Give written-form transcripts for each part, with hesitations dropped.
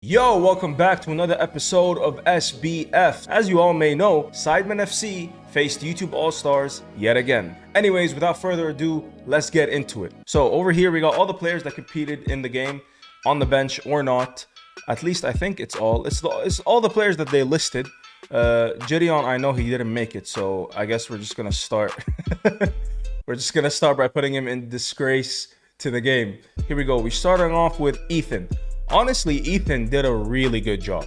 Yo, welcome back to another episode of SBF. As you all may know, Sidemen FC faced YouTube All-Stars yet again. Anyways, without further ado, let's get into it. So over here, we got all the players that competed in the game on the bench or not. At least I think it's all the players that they listed. Gideon, I know he didn't make it, so I guess we're just gonna start. We're just gonna start by putting him in disgrace to the game. Here we go. We're starting off with Ethan. Honestly, Ethan did a really good job.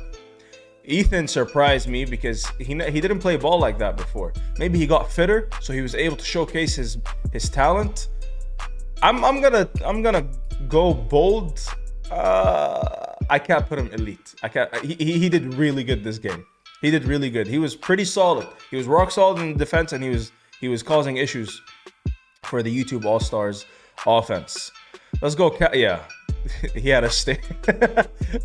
Ethan surprised me because he didn't play ball like that before. Maybe he got fitter, so he was able to showcase his talent. I'm gonna go bold. I can't put him elite. I can't. He did really good this game. He did really good. He was pretty solid. He was rock solid in defense, and he was causing issues for the YouTube All-Stars offense. Let's go. Yeah. He had a stay.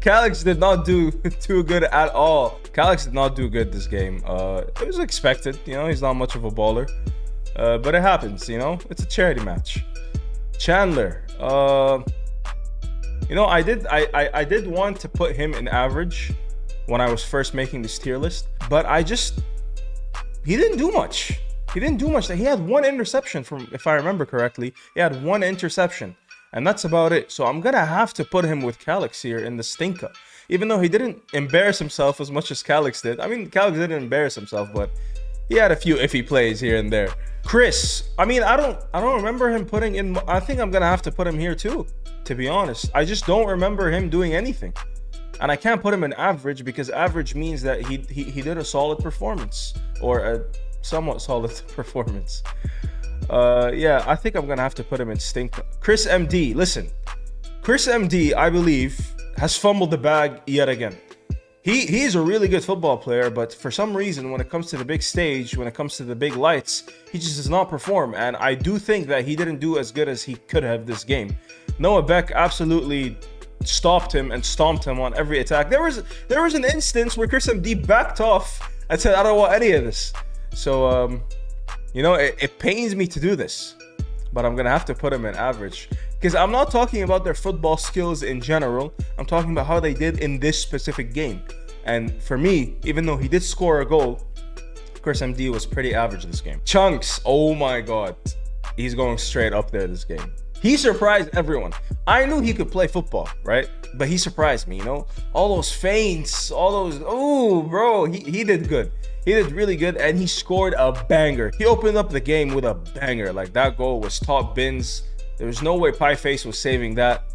Calix did not do too good at all. Calix did not do good this game. It was expected, you know, he's not much of a baller. But it happens, you know, it's a charity match. Chandler, you know, I did want to put him in average when I was first making this tier list, but he didn't do much. He didn't do much. He had one interception if I remember correctly. He had one interception. And that's about it. So I'm gonna have to put him with Calix here in the stinker. Even though he didn't embarrass himself as much as Calix did. I mean, Calix didn't embarrass himself, but he had a few iffy plays here and there. Chris, I mean, I don't remember him putting in. I think I'm gonna have to put him here too, to be honest. I just don't remember him doing anything. And I can't put him in average because average means that he did a solid performance or a somewhat solid performance. Yeah, I think I'm gonna have to put him in stink. Chris MD, listen, Chris MD, I believe, has fumbled the bag yet again. He's a really good football player, but for some reason, when it comes to the big stage, when it comes to the big lights, he just does not perform. And I do think that he didn't do as good as he could have this game. Noah Beck absolutely stopped him and stomped him on every attack. There was an instance where Chris MD backed off and said, "I don't want any of this." So you know, it pains me to do this, but I'm gonna have to put him in average because I'm not talking about their football skills in general. I'm talking about how they did in this specific game. And for me, even though he did score a goal, Chris MD was pretty average this game. Chunks, oh my god, he's going straight up there this game. He surprised everyone. I knew he could play football, right? But he surprised me, you know? All those feints, all those, oh bro, he did good. He did really good, and he scored a banger. He opened up the game with a banger. Like, that goal was top bins. There was no way Pieface was saving that.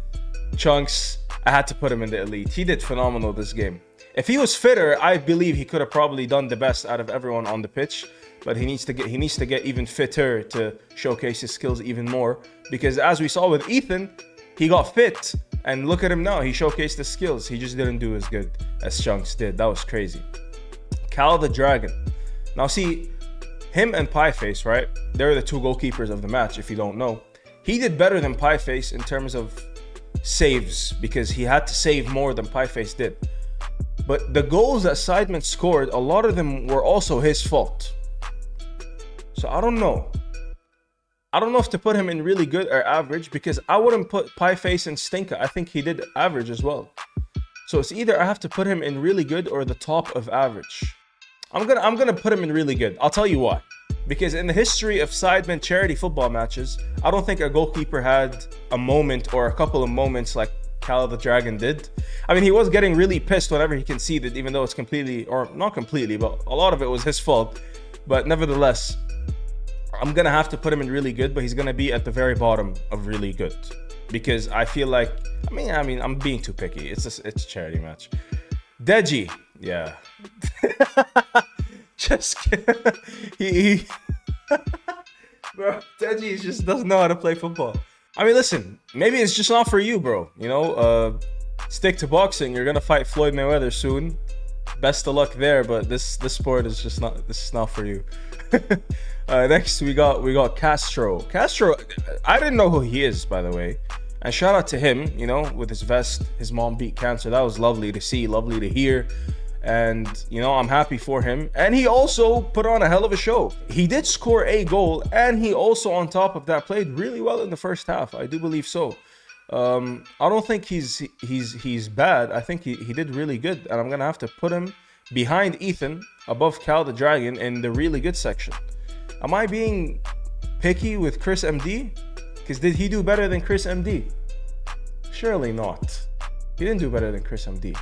Chunks, I had to put him in the elite. He did phenomenal this game. If he was fitter, I believe he could have probably done the best out of everyone on the pitch. But he needs to get even fitter to showcase his skills even more. Because as we saw with Ethan, he got fit. And look at him now. He showcased his skills. He just didn't do as good as Chunks did. That was crazy. Cal the Dragon. Now see, him and Pieface, right? They're the two goalkeepers of the match, if you don't know. He did better than Pieface in terms of saves because he had to save more than Pieface did. But the goals that Sidemen scored, a lot of them were also his fault. So I don't know. I don't know if to put him in really good or average because I wouldn't put Pieface in stinker. I think he did average as well. So it's either I have to put him in really good or the top of average. I'm gonna put him in really good. I'll tell you why. Because in the history of Sidemen Charity football matches, I don't think a goalkeeper had a moment or a couple of moments like Cal the Dragon did. I mean, he was getting really pissed whenever he conceded, even though it's completely, or not completely, but a lot of it was his fault. But nevertheless, I'm gonna have to put him in really good, but he's gonna be at the very bottom of really good. Because I feel like, I mean, I'm being too picky. It's a charity match. Deji, yeah. Just kidding. Bro, Deji just doesn't know how to play football. I mean, listen, maybe it's just not for you, bro. You know, stick to boxing. You're gonna fight Floyd Mayweather soon. Best of luck there, but this sport is just not. This is not for you. Next we got Castro. Castro, I didn't know who he is, by the way. And shout out to him, you know, with his vest. His mom beat cancer. That was lovely to see, lovely to hear. And, you know, I'm happy for him. And he also put on a hell of a show. He did score a goal, and he also, on top of that, played really well in the first half. I do believe so. I don't think he's bad. I think he did really good, and I'm gonna have to put him behind Ethan, above Cal the Dragon in the really good section. Am I being picky with Chris MD? Because did he do better than Chris MD? Surely not. He didn't do better than Chris MD.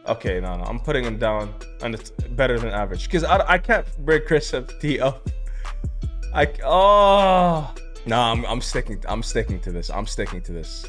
Okay, no, I'm putting him down, and it's better than average. Because I can't break Chris MD up. I'm sticking to this. I'm sticking to this.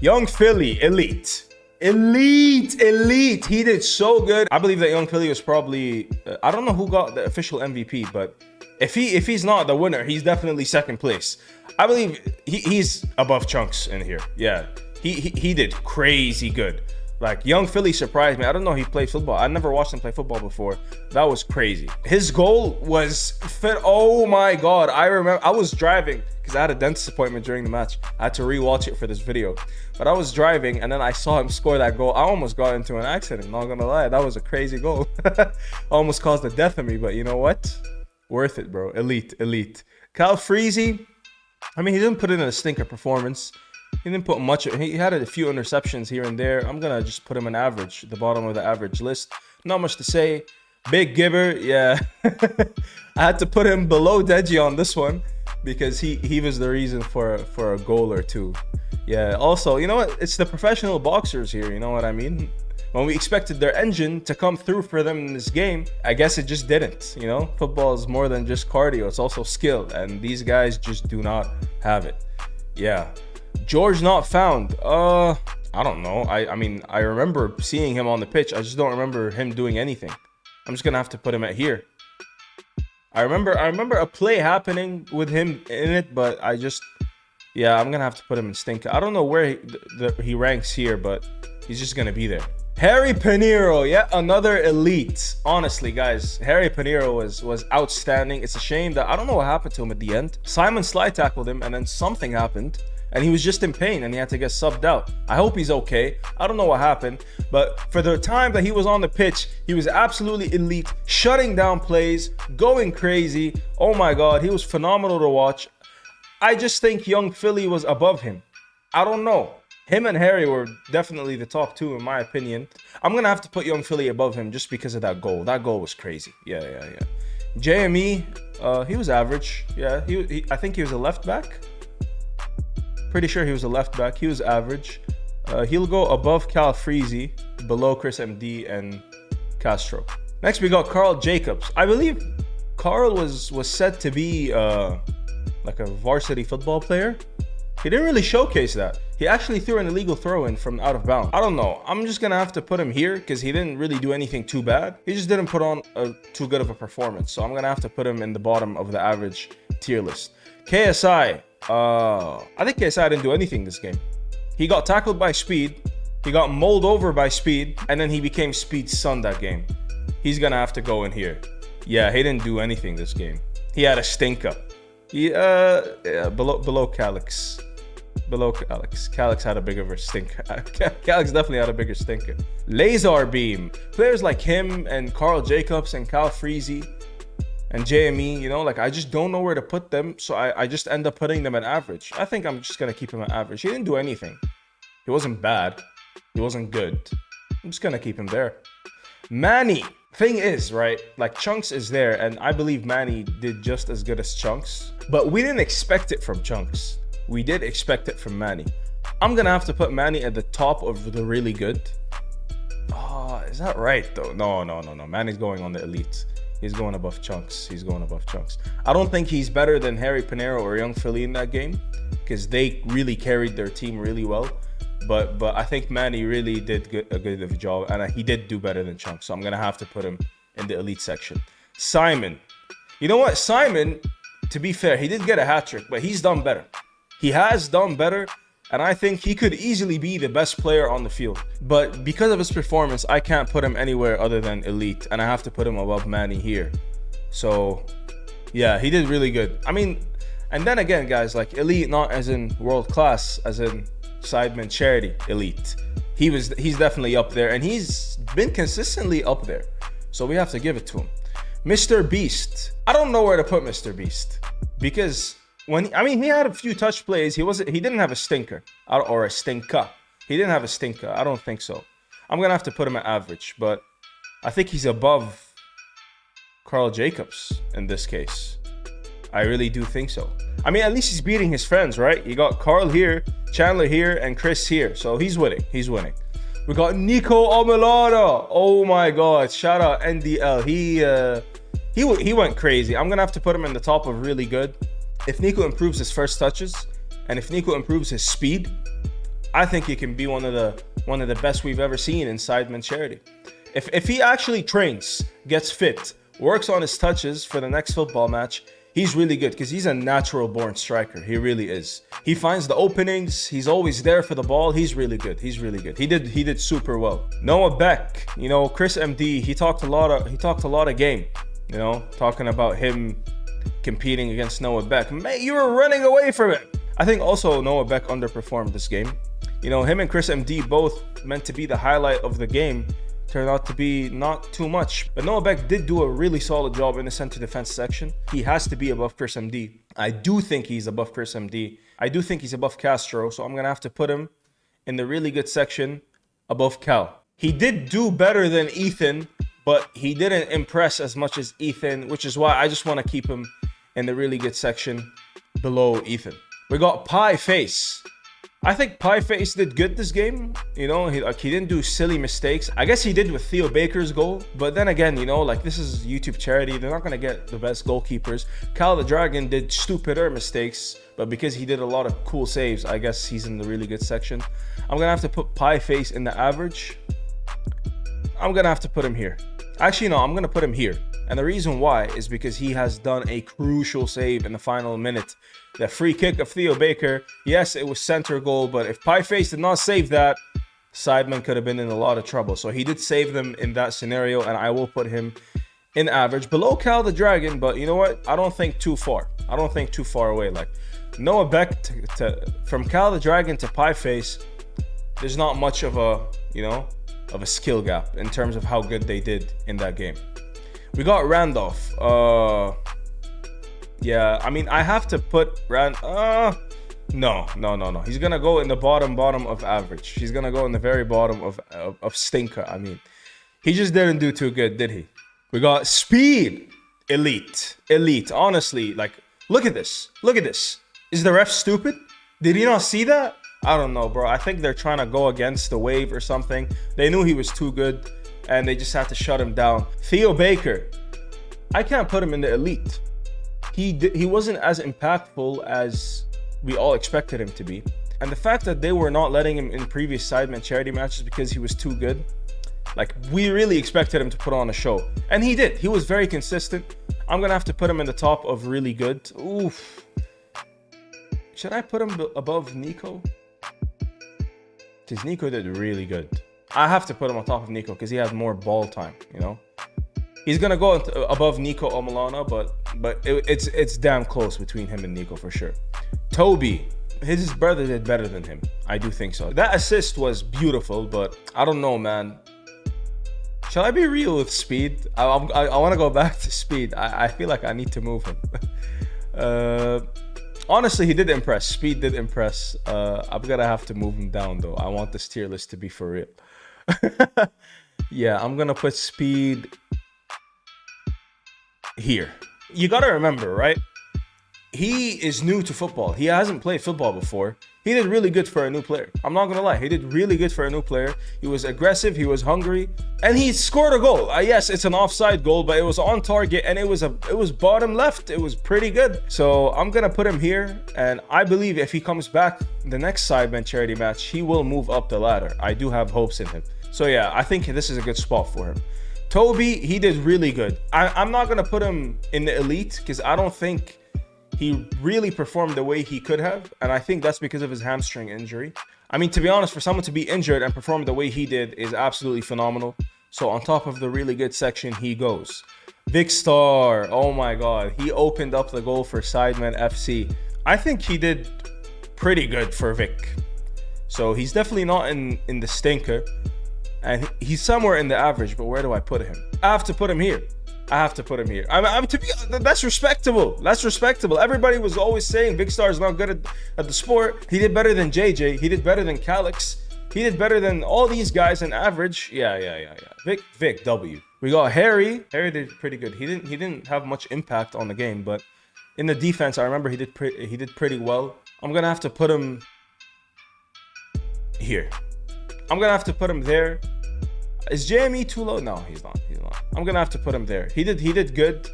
Young Philly, elite. He did so good. I believe that Young Philly was probably, I don't know who got the official MVP, but if he's not the winner, he's definitely second place. I believe he's above Chunks in here. Yeah, he did crazy good. Like, Young Philly surprised me. I don't know he played football. I never watched him play football before. That was crazy. His goal was fit. Oh my God. I remember I was driving because I had a dentist appointment during the match. I had to rewatch it for this video. But I was driving and then I saw him score that goal. I almost got into an accident, not gonna lie. That was a crazy goal. Almost caused the death of me, but you know what? Worth it, bro. Elite. Cal Freezy, I mean, he didn't put in a stinker performance. He didn't put much. He had a few interceptions here and there. I'm gonna just put him in average, the bottom of the average list. Not much to say. Big Gibber, yeah. I had to put him below Deji on this one because he was the reason for a goal or two. Yeah. Also, you know what? It's the professional boxers here. You know what I mean? When we expected their engine to come through for them in this game, I guess it just didn't. You know, football is more than just cardio. It's also skill, and these guys just do not have it. Yeah. George not found. I don't know. I mean, I remember seeing him on the pitch. I just don't remember him doing anything. I'm just gonna have to put him at here. I remember a play happening with him in it, but I'm gonna have to put him in stinker. I don't know where he ranks here, but he's just gonna be there. Harry Paneero, yet another elite. Honestly, guys, Harry Paneero was outstanding. It's a shame that I don't know what happened to him at the end. Simon slide tackled him, and then something happened. And he was just in pain and he had to get subbed out. I hope he's okay. I don't know what happened, but for the time that he was on the pitch, he was absolutely elite, shutting down plays, going crazy. Oh my God, he was phenomenal to watch. I just think Young Philly was above him. I don't know. Him and Harry were definitely the top two in my opinion. I'm gonna have to put Young Philly above him just because of that goal. That goal was crazy. Yeah. JME, he was average. Yeah, I think he was a left back. Pretty sure he was a left back. He was average. He'll go above Cal Freezy, below Chris MD and Castro. Next, we got Carl Jacobs. I believe Carl was said to be like a varsity football player. He didn't really showcase that. He actually threw an illegal throw-in from out of bounds. I don't know. I'm just gonna have to put him here because he didn't really do anything too bad. He just didn't put on too good of a performance. So I'm gonna have to put him in the bottom of the average tier list. KSI. I think KSI didn't do anything this game. He got tackled by Speed, he got mulled over by Speed, and then he became Speed's son that game. He's gonna have to go in here. Yeah, he didn't do anything this game. He had a stinker. Below Calix. Below Calix. Calix had a bigger stinker. Calix definitely had a bigger stinker. Laser Beam. Players like him and Carl Jacobs and Cal Freezy and JME, you know, like I just don't know where to put them, so I just end up putting them at average. I think I'm just gonna keep him at average. He didn't do anything. He wasn't bad. He wasn't good. I'm just gonna keep him there. Manny. Thing is, right, like Chunks is there, and I believe Manny did just as good as Chunks, but we didn't expect it from Chunks. We did expect it from Manny. I'm gonna have to put Manny at the top of the really good. Oh, is that right though? No. Manny's going on the elite. He's going above Chunks. I don't think he's better than Harry Paneero or Young Philly in that game because they really carried their team really well. But I think Manny really did a good of a job, and he did do better than Chunks. So I'm gonna have to put him in the elite section. Simon, you know what? Simon, to be fair, he did get a hat trick, but he's done better. He has done better, and I think he could easily be the best player on the field. But because of his performance, I can't put him anywhere other than elite, and I have to put him above Manny here. So yeah, he did really good. I mean, and then again, guys, like elite, not as in world class, as in Sidemen Charity elite. He's definitely up there, and he's been consistently up there. So we have to give it to him. Mr. Beast. I don't know where to put Mr. Beast because I mean, he had a few touch plays. He didn't have a stinker or a stinker. He didn't have a stinker. I don't think so. I'm gonna have to put him at average, but I think he's above Carl Jacobs in this case. I really do think so. I mean, at least he's beating his friends, right? You got Carl here, Chandler here, and Chris here. So he's winning. He's winning. We got Nico Amelada. Oh my God! Shout out NDL. He went crazy. I'm gonna have to put him in the top of really good. If Nico improves his first touches, and if Nico improves his speed, I think he can be one of the best we've ever seen in Sidemen Charity. If he actually trains, gets fit, works on his touches for the next football match, he's really good because he's a natural born striker. He really is. He finds the openings. He's always there for the ball. He's really good. He's really good. He did super well. Noah Beck, you know, Chris MD, he talked a lot of game, you know, talking about him competing against Noah Beck. Mate, you were running away from it. I think also Noah Beck underperformed this game. You know, him and Chris MD both meant to be the highlight of the game. Turned out to be not too much. But Noah Beck did do a really solid job in the center defense section. He has to be above Chris MD. I do think he's above Chris MD. I do think he's above Castro. So I'm going to have to put him in the really good section above Cal. He did do better than Ethan, but he didn't impress as much as Ethan, which is why I just want to keep him in the really good section below Ethan. We got Pie Face. I think Pie Face did good this game. You know, he didn't do silly mistakes. I guess he did with Theo Baker's goal. But then again, you know, like this is YouTube charity. They're not going to get the best goalkeepers. Cal the Dragon did stupider mistakes. But because he did a lot of cool saves, I guess he's in the really good section. I'm going to have to put Pie Face in the average. I'm going to have to put him here. Actually, no, I'm going to put him here. And the reason why is because he has done a crucial save in the final minute. The free kick of Theo Baker. Yes, it was center goal, but if Pieface did not save that, Sidemen could have been in a lot of trouble. So he did save them in that scenario, and I will put him in average. Below Cal the Dragon, but you know what? I don't think too far. I don't think too far away. Like Noah Beck from Cal the Dragon to Pieface, there's not much of a, you know, of a skill gap in terms of how good they did in that game. We got Randolph. Yeah, I mean, I have to put no. He's gonna go in the bottom of average. He's gonna go in the very bottom of stinker. I mean, he just didn't do too good, did he? We got speed. Elite. Honestly, like, look at this. Is the ref stupid? Did he not see that? I don't know, bro. I think they're trying to go against the wave or something. They knew he was too good, and they just had to shut him down. Theo Baker, I can't put him in the elite. He wasn't as impactful as we all expected him to be. And the fact that they were not letting him in previous Sidemen Charity matches because he was too good, like, we really expected him to put on a show. And he did. He was very consistent. I'm going to have to put him in the top of really good. Oof. Should I put him above Nico? Because Nico did really good. I have to put him on top of Nico because he had more ball time, you know? He's going to go above Nico Omalana, but it's damn close between him and Nico for sure. Toby, his brother did better than him. I do think so. That assist was beautiful, but I don't know, man. Shall I be real with speed? I want to go back to speed. I feel like I need to move him. Honestly, he did impress. Speed did impress. I'm going to have to move him down, though. I want this tier list to be for real. Yeah, I'm going to put speed here. You got to remember, right? He is new to football. He hasn't played football before. He did really good for a new player. I'm not gonna lie. He did really good for a new player. He was aggressive. He was hungry, and he scored a goal. Yes, it's an offside goal, but it was on target, and it was bottom left. It was pretty good. So I'm gonna put him here, and I believe if he comes back the next Sidemen Charity match, he will move up the ladder. I do have hopes in him. So yeah, I think this is a good spot for him. Toby, he did really good. I'm not gonna put him in the elite because I don't think he really performed the way he could have, and I think that's because of his hamstring injury. I mean, to be honest, for someone to be injured and perform the way he did is absolutely phenomenal. So on top of the really good section, he goes. Vic Star, oh my God, he opened up the goal for Sidemen FC. I think he did pretty good for Vic. So he's definitely not in the stinker, and he's somewhere in the average, but where do I put him? I have to put him here. I have to put him here. That's respectable. That's respectable. Everybody was always saying Big Star's not good at the sport. He did better than JJ. He did better than Calix. He did better than all these guys in average. Yeah. Vic, W. We got Harry. Harry did pretty good. He didn't have much impact on the game, but in the defense, I remember he did pretty well. I'm gonna have to put him here. I'm gonna have to put him there. Is JME too low? No, he's not. I'm gonna have to put him there. He did good.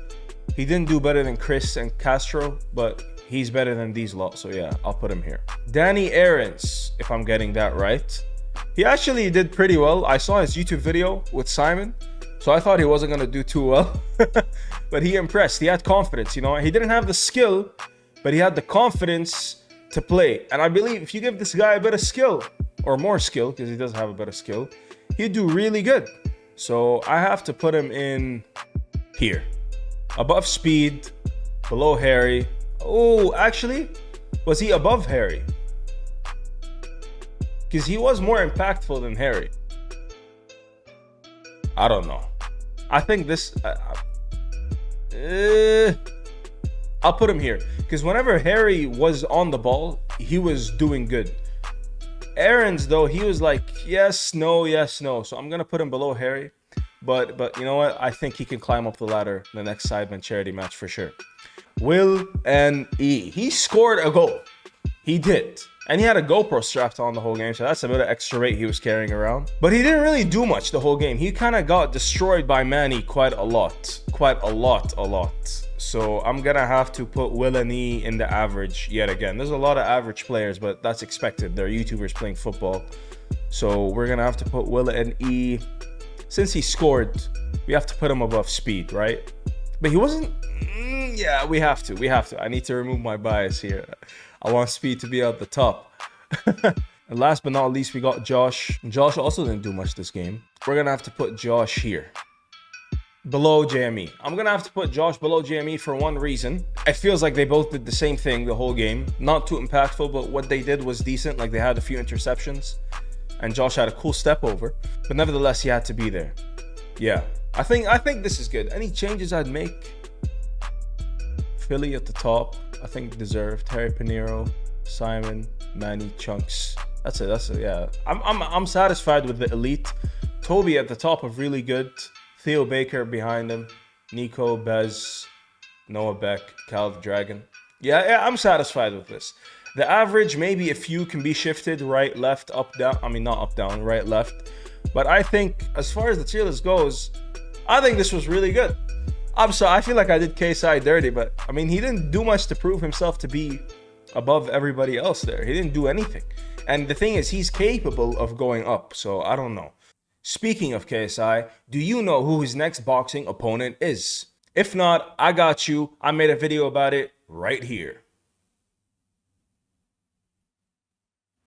He didn't do better than Chris and Castro, but he's better than these lot. So yeah, I'll put him here. Danny Aarons, if I'm getting that right. He actually did pretty well. I saw his YouTube video with Simon, so I thought he wasn't gonna do too well. But he impressed. He had confidence, you know. He didn't have the skill, but he had the confidence to play. And I believe if you give this guy a bit of skill, or more skill, because he does have a bit of skill, he'd do really good. So I have to put him in here. Above Speed, below Harry. Oh, actually, was he above Harry? Because he was more impactful than Harry. I don't know. I think this... I'll put him here. Because whenever Harry was on the ball, he was doing good. Aaron's, though, he was like, yes, no. So I'm going to put him below Harry. But you know what? I think he can climb up the ladder in the next Sidemen Charity match for sure. Will and E. He scored a goal. He did. And he had a GoPro strapped on the whole game, so that's a bit of extra weight he was carrying around. But he didn't really do much the whole game. He kind of got destroyed by Manny quite a lot. So I'm going to have to put Will and E in the average yet again. There's a lot of average players, but that's expected. They're YouTubers playing football. So we're going to have to put Will and E. Since he scored, we have to put him above Speed, right? But he wasn't... yeah, we have to. I need to remove my bias here. I want Speed to be at the top. And last but not least, we got Josh. Josh also didn't do much this game. We're going to have to put Josh here. Below JME. I'm going to have to put Josh below JME for one reason. It feels like they both did the same thing the whole game. Not too impactful, but what they did was decent. Like they had a few interceptions. And Josh had a cool step over. But nevertheless, he had to be there. Yeah. I think this is good. Any changes I'd make? Philly at the top. I think deserved. Harry, Paneero, Simon, Manny, Chunks. That's it. Yeah. I'm satisfied with the elite. Toby at the top of really good. Theo Baker behind him. Nico, Bez, Noah Beck, Cal the Dragon. Yeah, I'm satisfied with this. The average, maybe a few can be shifted right, left, up, down. I mean, not up, down, right, left. But I think as far as the tier list goes, I think this was really good. I'm sorry, I feel like I did KSI dirty, but I mean, he didn't do much to prove himself to be above everybody else there. He didn't do anything. And the thing is, he's capable of going up, so I don't know. Speaking of KSI, do you know who his next boxing opponent is? If not, I got you. I made a video about it right here.